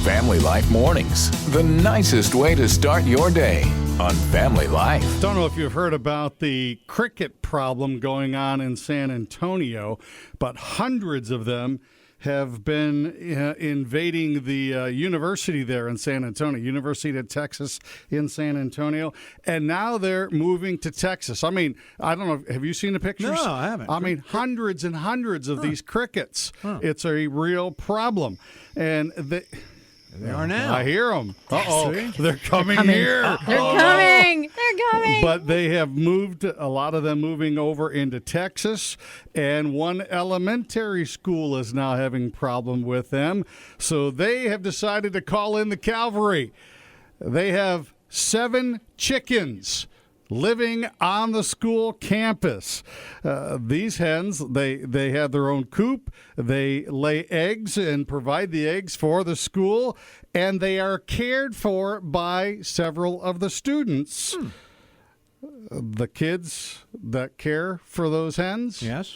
Family Life Mornings, the nicest way to start your day on Family Life. Don't know if you've heard about the cricket problem going on in San Antonio, but hundreds of them have been invading the university there in San Antonio, University of Texas in San Antonio, and now they're moving to Texas. I mean, I don't know, have you seen the pictures? No, I haven't. I mean, hundreds and hundreds of these crickets. It's a real problem. And they are now. I hear them. Uh-oh. They're coming coming. here. They're coming. They're coming. But they have moved, a lot of them moving over into Texas, and one elementary school is now having problem with them. So they have decided to call in the cavalry. They have 7 chickens living on the school campus. These hens, they have their own coop. They lay eggs and provide the eggs for the school, and they are cared for by several of the students. The kids that care for those hens, Yes.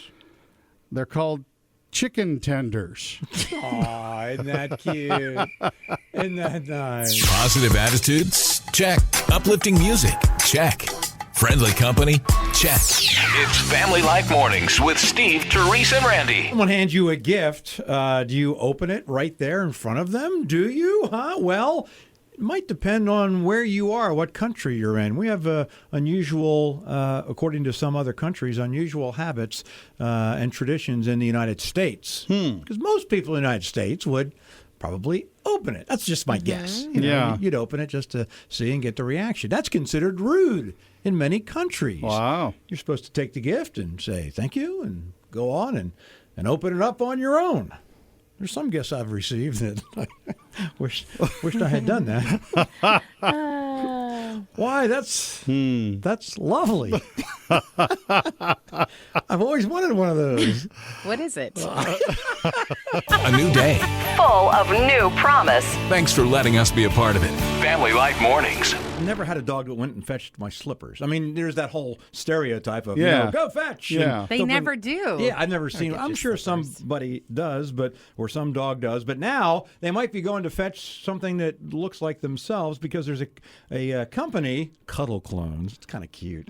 they're called chicken tenders. Aw, isn't that cute? Isn't that nice? Positive attitudes? Check. Uplifting music? Check. Friendly company? Check. It's Family Life Mornings with Steve, Therese, and Randy. Someone hands you a gift. Do you open it right there in front of them? Do you? Well, it might depend on where you are, what country you're in. We have unusual, according to some other countries, unusual habits and traditions in the United States. Because most people in the United States would probably open it. That's just my guess. Yeah. You'd open it just to see and get the reaction. That's considered rude in many countries. Wow. You're supposed to take the gift and say thank you and go on and open it up on your own. There's some gifts I've received that I wished I had done that. Why? That's lovely. I've always wanted one of those. What is it? A new day. Full of new promise. Thanks for letting us be a part of it. Family Life Mornings. I never had a dog that went and fetched my slippers. I mean, there's that whole stereotype of, Yeah. go fetch. Yeah. And They they'll never bring- do. Yeah, I've never seen. get I'm your sure slippers. somebody does, or some dog does. But now they might be going to fetch something that looks like themselves because there's a company, Cuddle Clones. It's kind of cute.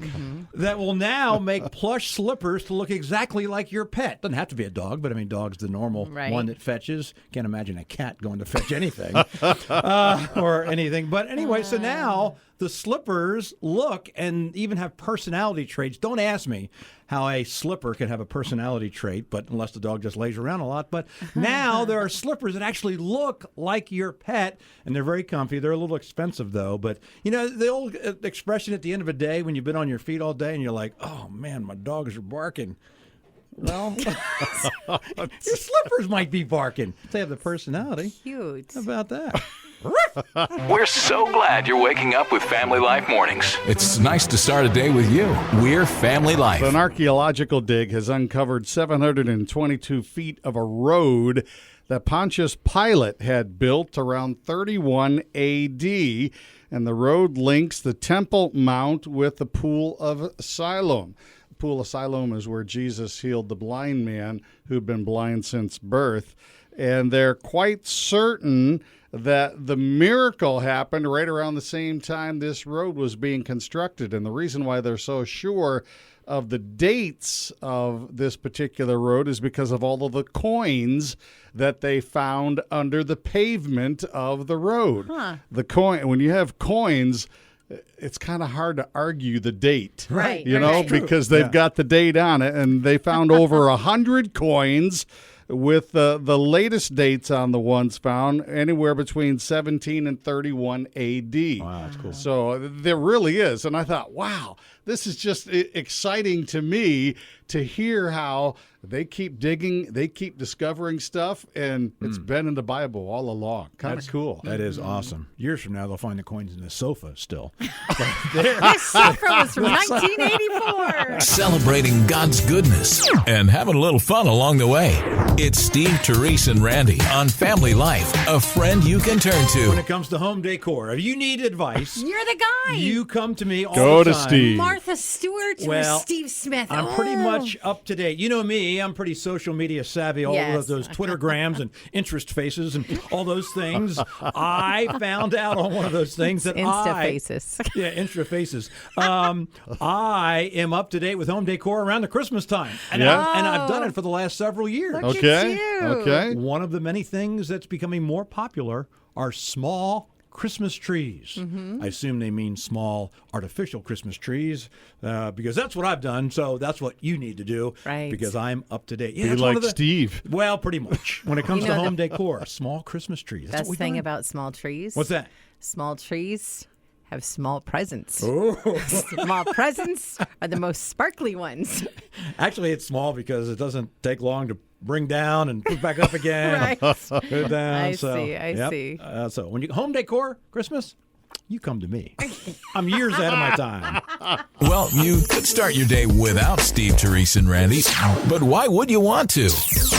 That will now make plush slippers to look exactly like your pet. Doesn't have to be a dog, but I mean, dog's the normal Right. one that fetches. Can't imagine a cat going to fetch anything or anything. But anyway, so now the slippers look and even have personality traits. Don't ask me how a slipper can have a personality trait, but unless the dog just lays around a lot. But now there are slippers that actually look like your pet, and they're very comfy. They're a little expensive, though. But, you know, the old expression at the end of a day when you've been on your feet all day and you're like, oh, man, my dogs are barking. Well, your slippers might be barking. They have the personality. Cute. How about that? We're so glad you're waking up with Family Life Mornings. It's nice to start a day with you. We're Family Life. An archaeological dig has uncovered 722 feet of a road that Pontius Pilate had built around 31 AD, and the road links the Temple Mount with the Pool of Siloam. The Pool of Siloam is where Jesus healed the blind man who'd been blind since birth, and they're quite certain that the miracle happened right around the same time this road was being constructed. And the reason why they're so sure of the dates of this particular road is because of all of the coins that they found under the pavement of the road. The coin, when you have coins, it's kind of hard to argue the date, Right, you know, right. because they've got the date on it, and they found over 100 coins with the latest dates on the ones found anywhere between 17 and 31 AD. Wow, that's cool. So there really is. And I thought, wow, this is just exciting to me to hear how they keep digging, they keep discovering stuff, and it's been in the Bible all along. Kind of cool. That is awesome. Years from now, they'll find the coins in the sofa still. This slipper was from 1984. Celebrating God's goodness and having a little fun along the way. It's Steve, Therese, and Randy on Family Life, a friend you can turn When to. it comes to home decor, if you need advice, You're the guy. you come to me all Go the to time. Steve. Martha Stewart Well, or Steve Smith. I'm pretty Oh. much up to date. You know me, I'm pretty social media savvy, all Yes. of those Twittergrams and interest faces and all those things. I found out on one of those things that Insta faces. Yeah, Insta faces. I am up to date with home decor around the Christmas time. And, Yeah. I've done it for the last several years. Look at Okay. you. Okay. One of the many things that's becoming more popular are small Christmas trees. Mm-hmm. I assume they mean small artificial Christmas trees because that's what I've done. So that's what you need to do Right. because I'm up to date. Yeah, Be that's one like of the- Steve. Well, pretty much. When it comes You to know home decor, small Christmas trees. That's Best what we're thing doing. about small trees. What's that? Small trees have small presents. Oh. Small presents are the most sparkly ones. Actually, it's small because it doesn't take long to bring down and put back up again. Right. Put down. I So, see, I yep. see. So when you home decor Christmas, you come to me. I'm years ahead of my time. Well, you could start your day without Steve, Therese, and Randy, but why would you want to?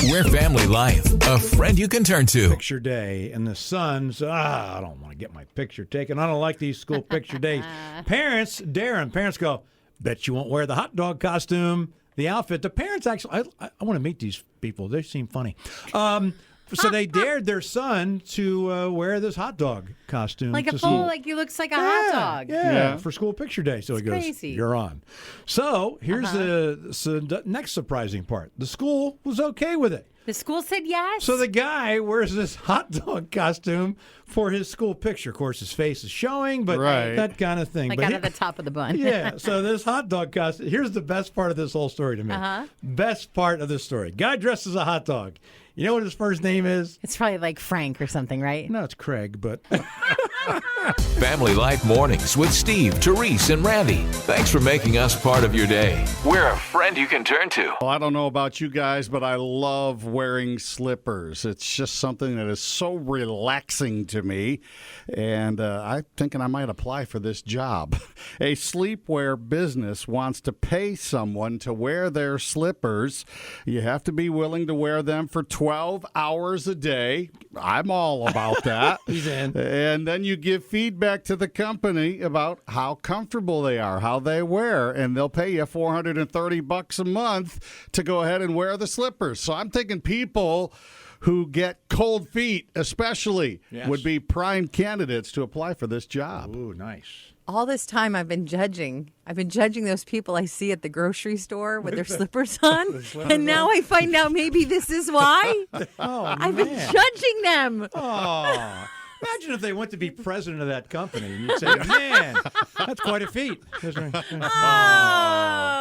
We're Family Life, a friend you can turn to. Picture day, and the son's, I don't want to get my picture taken. I don't like these school picture days. Parents go, bet you won't wear the hot dog costume, the outfit. The parents actually, I want to meet these people. They seem funny. So they dared their son to wear this hot dog costume. Like to a full, school. like he looks like a hot dog. Yeah, for school picture day. So he goes, crazy. you're on. So here's the next surprising part. The school was okay with it. The school said yes. So the guy wears this hot dog costume for his school picture. Of course, his face is showing, but Right. that kind of thing. like But out he- of the top of the bun. yeah, so this hot dog costume. Here's the best part of this whole story to me. Best part of this story. Guy dressed as a hot dog. You know what his first name is? It's probably like Frank or something, right? No, it's Craig, but Family Life Mornings with Steve, Therese, and Randy. Thanks for making us part of your day. We're a friend you can turn to. Well, I don't know about you guys, but I love wearing slippers. It's just something that is so relaxing to me, and I'm thinking I might apply for this job. A sleepwear business wants to pay someone to wear their slippers. You have to be willing to wear them for 12 hours a day. I'm all about that. He's in. And then you give feedback to the company about how comfortable they are, how they wear, and they'll pay you $430 a month to go ahead and wear the slippers. So I'm thinking people who get cold feet especially Yes. would be prime candidates to apply for this job. ooh, nice. All this time I've been judging those people I see at the grocery store with their slippers on. And now I find out maybe this is why. Oh, I've been judging them. Oh, imagine if they went to be president of that company and you'd say, man, that's quite a feat.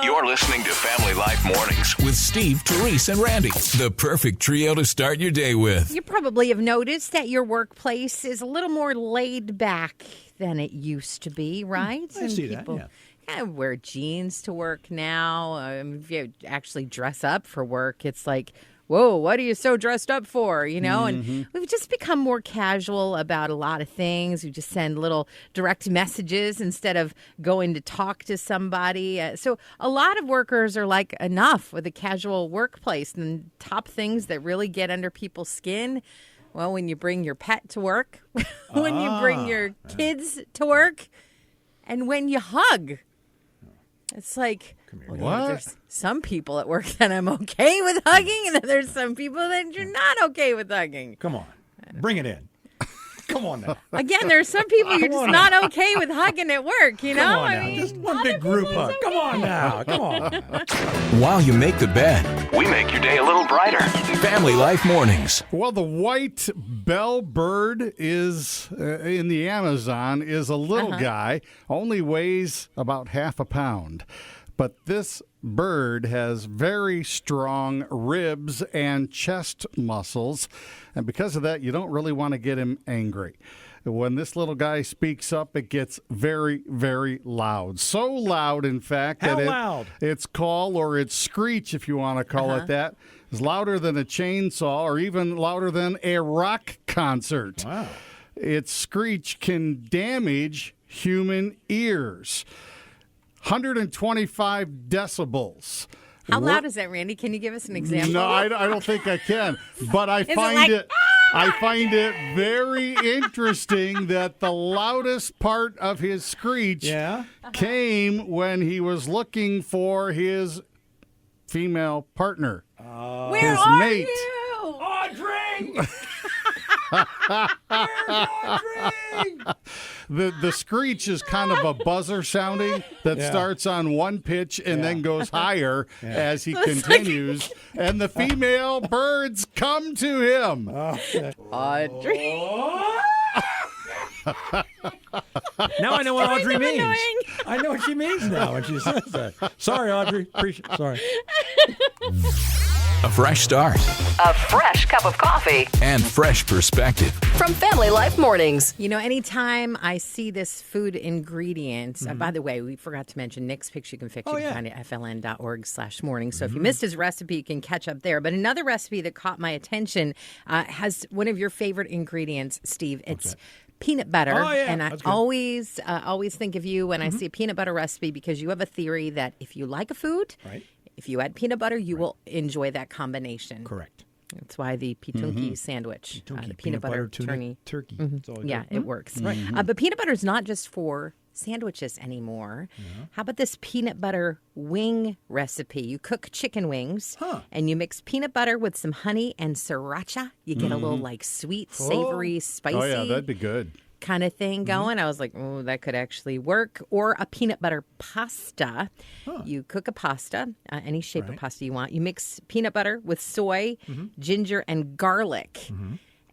You're listening to Family Life Mornings with Steve, Therese, and Randy. The perfect trio to start your day with. You probably have noticed that your workplace is a little more laid back than it used to be, right? I see that, people yeah. kind of wear jeans to work now. If you actually dress up for work, it's like, whoa, what are you so dressed up for? You know, and we've just become more casual about a lot of things. We just send little direct messages instead of going to talk to somebody. So a lot of workers are like, enough with a casual workplace. And top things that really get under people's skin, well, when you bring your pet to work, when you bring your kids to work, and when you hug. It's like, well, there's some people at work that I'm okay with hugging, and then there's some people that you're not okay with hugging. Come on, bring it in. Come on now. Again, there's some people you're just not okay with hugging at work, you know? Come on now. Just one big group hug. Come on now. Come on. While you make the bed, we make your day a little brighter. Family Life Mornings. Well, the white bellbird is in the Amazon is a little guy, only weighs about half a pound. But this bird has very strong ribs and chest muscles, and because of that, you don't really want to get him angry. When this little guy speaks up, it gets very, very loud. So loud, in fact, How that loud? its call or its screech, if you want to call it that, is louder than a chainsaw or even louder than a rock concert. Wow. Its screech can damage human ears. 125 decibels. How loud is that, Randy? Can you give us an example? No, I don't think I can. But I find it very interesting that the loudest part of his screech came when he was looking for his female partner. Where his are mate. you? Audrey! Where's Audrey? The screech is kind of a buzzer sounding that starts on one pitch and then goes higher as he continues, and the female birds come to him. Audrey. Now I know what Audrey Kind of means. annoying. I know what she means now when she says that. Sorry, Audrey. Sorry. A fresh start A fresh cup of coffee and fresh perspective. from Family Life Mornings. You know, anytime I see this food ingredient, by the way, we forgot to mention Nick's Picture You Can Fix. You can find it at fln.org/morning. So if you missed his recipe, you can catch up there. But another recipe that caught my attention has one of your favorite ingredients, Steve. It's peanut butter. Oh, yeah. And I That's good. always think of you when I see a peanut butter recipe, because you have a theory that if you like a food, if you add peanut butter, you will enjoy that combination. Correct. That's why the pitunki sandwich, the peanut butter tuna, turkey. That's all I Yeah, do. it works. But peanut butter is not just for sandwiches anymore. How about this peanut butter wing recipe? You cook chicken wings and you mix peanut butter with some honey and sriracha. You get a little like sweet, savory, spicy. Oh, yeah, that'd be good. Kind of thing going. I was like, oh, that could actually work. Or a peanut butter pasta. You cook a pasta, any shape of pasta you want. You mix peanut butter with soy, ginger, and garlic.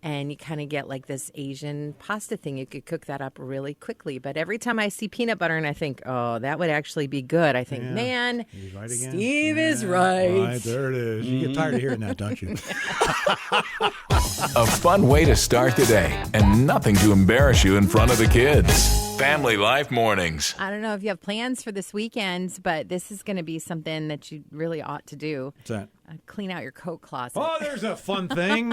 And you kind of get like this Asian pasta thing. You could cook that up really quickly. But every time I see peanut butter and I think, oh, that would actually be good, I think, man, He's right again. Steve is right. Right, there it is. You get tired of hearing that, don't you? A fun way to start the day and nothing to embarrass you in front of the kids. Family Life Mornings. I don't know if you have plans for this weekend, but this is going to be something that you really ought to do. What's that? Clean out your coat closet. Oh, there's a fun thing.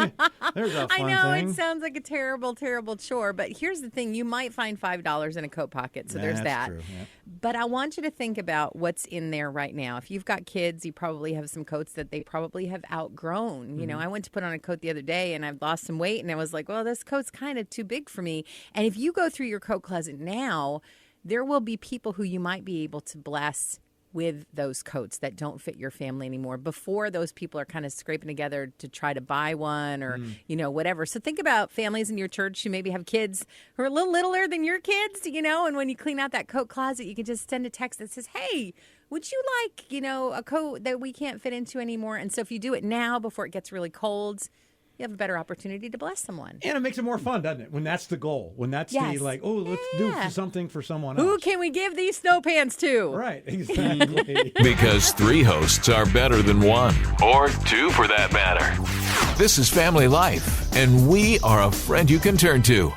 There's a fun I know thing. it sounds like a terrible, terrible chore, but here's the thing. You might find $5 in a coat pocket, so there's That's that. true, yeah. But I want you to think about what's in there right now. If you've got kids, you probably have some coats that they probably have outgrown. You know, I went to put on a coat the other day, and I've lost some weight, and I was like, well, this coat's kind of too big for me. And if you go through your coat closet now, there will be people who you might be able to bless with those coats that don't fit your family anymore before those people are kind of scraping together to try to buy one or, you know, whatever. So think about families in your church who maybe have kids who are a little littler than your kids, you know, and when you clean out that coat closet, you can just send a text that says, hey, would you like, you know, a coat that we can't fit into anymore? And so if you do it now before it gets really cold, you have a better opportunity to bless someone. And it makes it more fun, doesn't it? When that's the goal. When that's Yes. the, like, oh, let's do something for someone else. Who can we give these snow pants to? Right, exactly. Because 3 hosts are better than 1. Or 2 for that matter. This is Family Life, and we are a friend you can turn to.